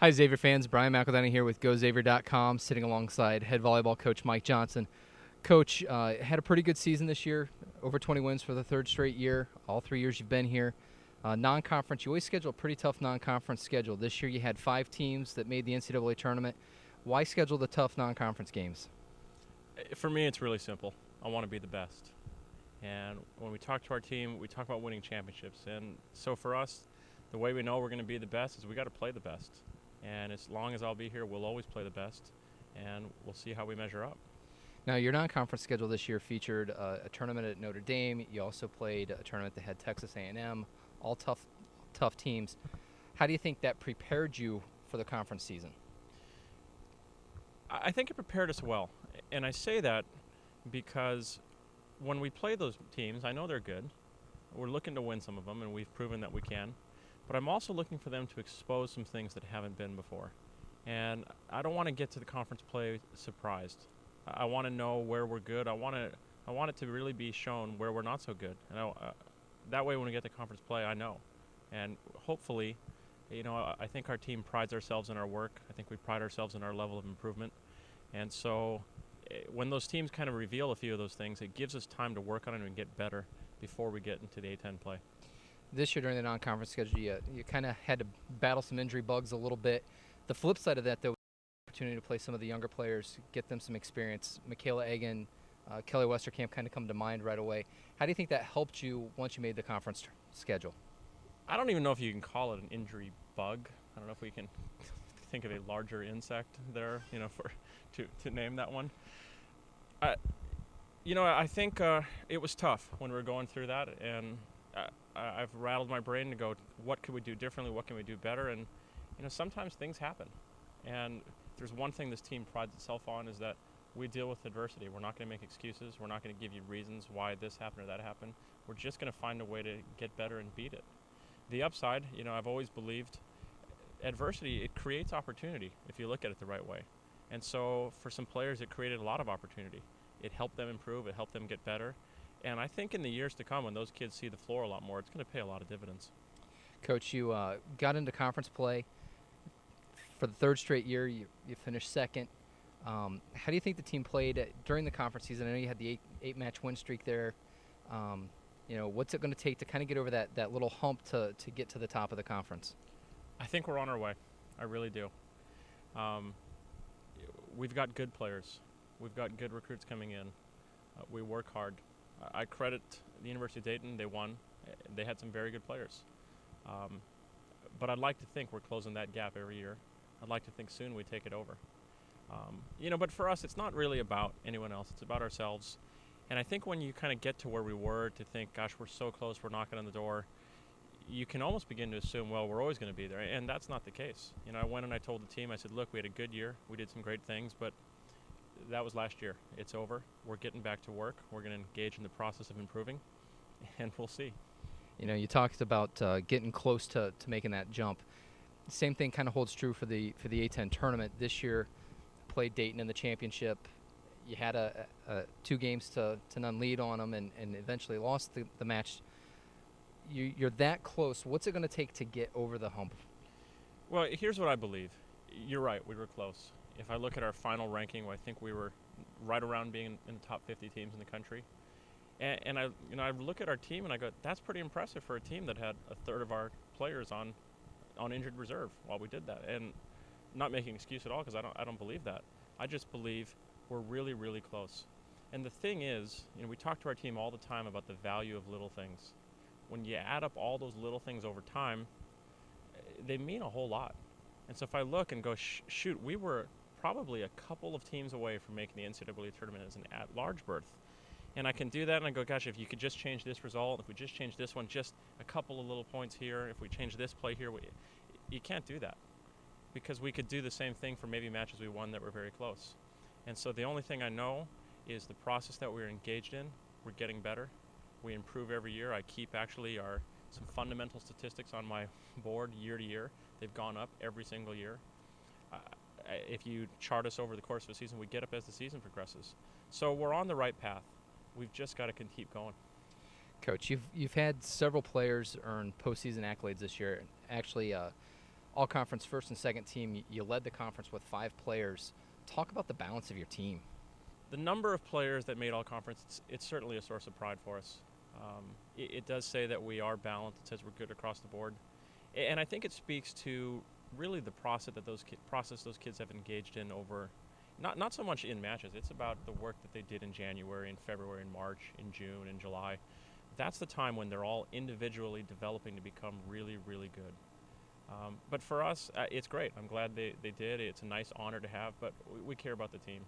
Hi, Xavier fans. Brian McEldowney here with GoXavier.com, sitting alongside head volleyball coach Mike Johnson. Coach, had a pretty good season this year, over 20 wins for the third straight year, all 3 years you've been here. Non-conference, you always schedule a pretty tough non-conference schedule. This year you had 5 teams that made the NCAA tournament. Why schedule the tough non-conference games? For me, it's really simple. I want to be the best. And when we talk to our team, we talk about winning championships. And so for us, the way we know we're going to be the best is we got to play the best. And as long as I'll be here, we'll always play the best. And we'll see how we measure up. Now, your non-conference schedule this year featured a tournament at Notre Dame. You also played a tournament that had Texas A&M, all tough teams. How do you think that prepared you for the conference season? I think it prepared us well. And I say that because when we play those teams, I know they're good. We're looking to win some of them, and we've proven that we can. But I'm also looking for them to expose some things that haven't been before. And I don't want to get to the conference play surprised. I want to know where we're good. I want it to really be shown where we're not so good. And that way when we get to conference play, I know. And hopefully, I think our team prides ourselves in our work. I think we pride ourselves in our level of improvement. And so when those teams kind of reveal a few of those things, it gives us time to work on it and get better before we get into the A10 play. This year during the non-conference schedule, you kind of had to battle some injury bugs a little bit. The flip side of that, though, was the opportunity to play some of the younger players, get them some experience. Michaela Egan, Kelly Westerkamp kind of come to mind right away. How do you think that helped you once you made the conference schedule? I don't even know if you can call it an injury bug. I don't know if we can think of a larger insect there, to name that one. I think it was tough when we were going through that, and I've rattled my brain to go, what could we do differently? What can we do better? And sometimes things happen. And there's one thing this team prides itself on is that we deal with adversity. We're not going to make excuses. We're not going to give you reasons why this happened or that happened. We're just going to find a way to get better and beat it. The upside, I've always believed adversity, it creates opportunity if you look at it the right way. And so for some players, it created a lot of opportunity. It helped them improve. It helped them get better. And I think in the years to come, when those kids see the floor a lot more, it's going to pay a lot of dividends. Coach, you got into conference play. For the third straight year, you finished second. How do you think the team played during the conference season? I know you had the eight-match win streak there. What's it going to take to kind of get over that little hump to get to the top of the conference? I think we're on our way. I really do. We've got good players. We've got good recruits coming in. We work hard. I credit the University of Dayton. They won. They had some very good players. But I'd like to think we're closing that gap every year. I'd like to think soon we take it over. But for us, it's not really about anyone else. It's about ourselves. And I think when you kind of get to where we were to think, gosh, we're so close, we're knocking on the door, you can almost begin to assume, well, we're always going to be there. And that's not the case. I went and I told the team, I said, look, we had a good year. We did some great things, but that was last year. It's over. We're getting back to work. We're going to engage in the process of improving, and we'll see. You talked about getting close to making that jump. Same thing kind of holds true for the A10 tournament. This year, played Dayton in the championship. You had a 2 games to none lead on them and eventually lost the match. You're that close. What's it going to take to get over the hump? Well, here's what I believe. You're right. We were close. If I look at our final ranking, I think we were right around being in the top 50 teams in the country. And I look at our team and I go, that's pretty impressive for a team that had a third of our players on injured reserve while we did that. And not making an excuse at all, because I don't believe that. I just believe we're really, really close. And the thing is, we talk to our team all the time about the value of little things. When you add up all those little things over time, they mean a whole lot. And so if I look and go, shoot, we were probably a couple of teams away from making the NCAA tournament as an at-large berth. And I can do that and I go, gosh, if you could just change this result, if we just change this one, just a couple of little points here, if we change this play here, you can't do that. Because we could do the same thing for maybe matches we won that were very close. And so the only thing I know is the process that we're engaged in, we're getting better. We improve every year. I keep some fundamental statistics on my board year to year. They've gone up every single year. If you chart us over the course of a season, we get up as the season progresses. So we're on the right path. We've just got to keep going. Coach, you've had several players earn postseason accolades this year. Actually, all-conference first and second team. You led the conference with 5 players. Talk about the balance of your team. The number of players that made all-conference, it's certainly a source of pride for us. It does say that we are balanced. It says we're good across the board. And I think it speaks to really the process that those kids have engaged in over, not so much in matches. It's about the work that they did in January and February and March, in June and July. That's the time when they're all individually developing to become really, really good. But for us, it's great. I'm glad they did. It's a nice honor to have, but we care about the team.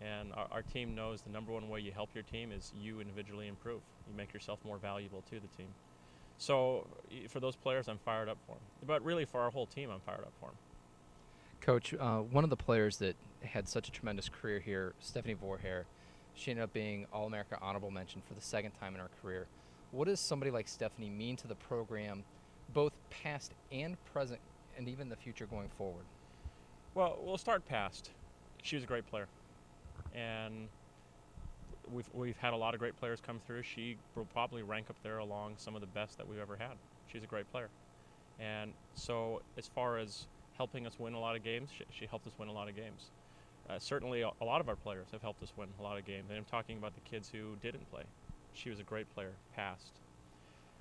And our team knows the number one way you help your team is you individually improve. You make yourself more valuable to the team. So for those players, I'm fired up for them. But really for our whole team, I'm fired up for them. Coach, one of the players that had such a tremendous career here, Stephanie Vorhaar, she ended up being All-America Honorable Mention for the second time in her career. What does somebody like Stephanie mean to the program, both past and present, and even the future going forward? Well, we'll start past. She was a great player. And we've had a lot of great players come through. She will probably rank up there along some of the best that we've ever had. She's a great player. And so as far as helping us win a lot of games, she helped us win a lot of games. Certainly a lot of our players have helped us win a lot of games. And I'm talking about the kids who didn't play. She was a great player, past.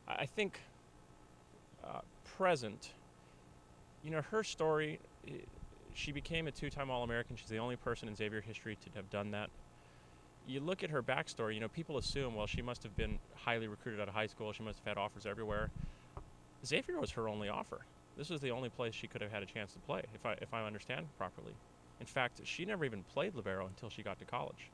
I think present, her story, she became a 2-time All-American. She's the only person in Xavier history to have done that. You look at her backstory, people assume, well, she must have been highly recruited out of high school. She must have had offers everywhere. Xavier was her only offer. This was the only place she could have had a chance to play, if I understand properly. In fact, she never even played libero until she got to college.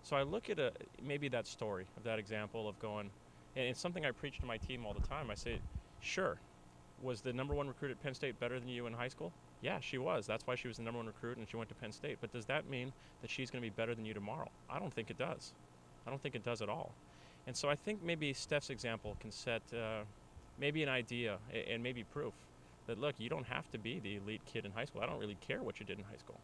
So I look at maybe that story of that example of going, and it's something I preach to my team all the time. I say, sure, was the number 1 recruit at Penn State better than you in high school? Yeah, she was. That's why she was the number 1 recruit and she went to Penn State. But does that mean that she's going to be better than you tomorrow? I don't think it does. I don't think it does at all. And so I think maybe Steph's example can set maybe an idea and maybe proof that, look, you don't have to be the elite kid in high school. I don't really care what you did in high school.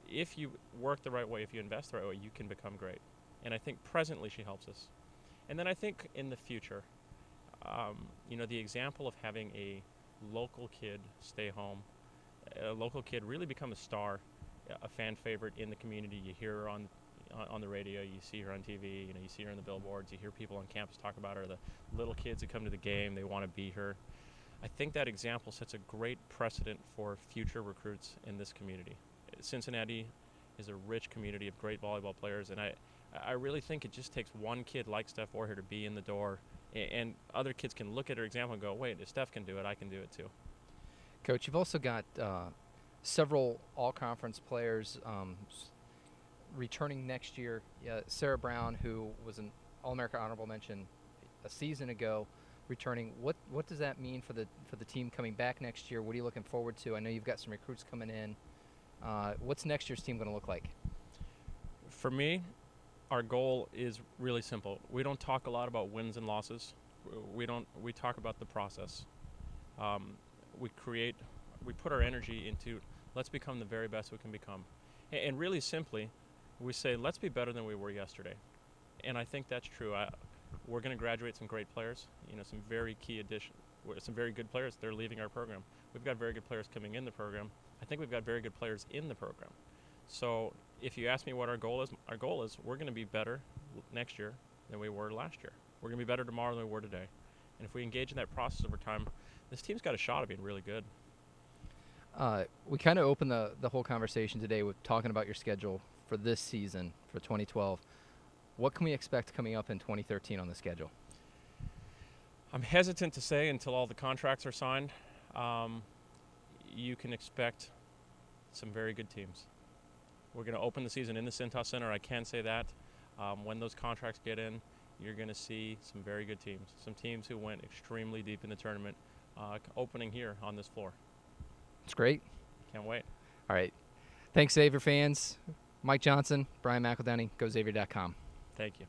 If you work the right way, if you invest the right way, you can become great. And I think presently she helps us. And then I think in the future, the example of having a local kid stay home, a local kid really become a star, a fan favorite in the community. You hear her on the radio, you see her on TV, you see her on the billboards, you hear people on campus talk about her, the little kids that come to the game, they want to be her. I think that example sets a great precedent for future recruits in this community. Cincinnati is a rich community of great volleyball players, and I really think it just takes one kid like Steph Vorhaar to be in the door, and other kids can look at her example and go, wait, if Steph can do it, I can do it too. Coach, you've also got several all-conference players returning next year. Sarah Brown, who was an All-America Honorable Mention a season ago, returning. What does that mean for the team coming back next year? What are you looking forward to? I know you've got some recruits coming in. What's next year's team going to look like? For me, our goal is really simple. We don't talk a lot about wins and losses. We talk about the process. We put our energy into, let's become the very best we can become. And really simply, we say, let's be better than we were yesterday. And I think that's true. We're going to graduate some great players, some very key additions, some very good players. They're leaving our program. We've got very good players coming in the program. I think we've got very good players in the program. So if you ask me what our goal is we're going to be better next year than we were last year. We're going to be better tomorrow than we were today. And if we engage in that process over time, this team's got a shot at being really good. We kind of opened the whole conversation today with talking about your schedule for this season, for 2012. What can we expect coming up in 2013 on the schedule? I'm hesitant to say until all the contracts are signed. You can expect some very good teams. We're going to open the season in the Cintas Center. I can say that. When those contracts get in, you're going to see some very good teams. Some teams who went extremely deep in the tournament opening here on this floor. It's great. Can't wait. All right. Thanks, Xavier fans. Mike Johnson, Brian McEldowney, GoXavier.com. Thank you.